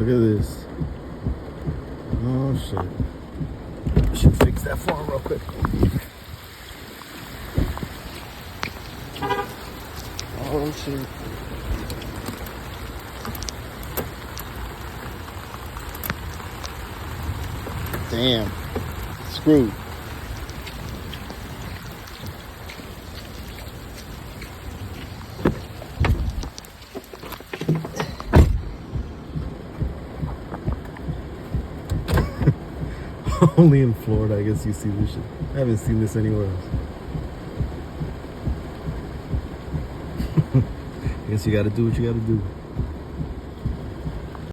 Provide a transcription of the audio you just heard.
Look at this. Oh shit. I should fix that for him real quick. Oh shit. Damn. Screwed. Only in Florida, I guess you see this shit. I haven't seen this anywhere else. I guess you gotta do what you gotta do.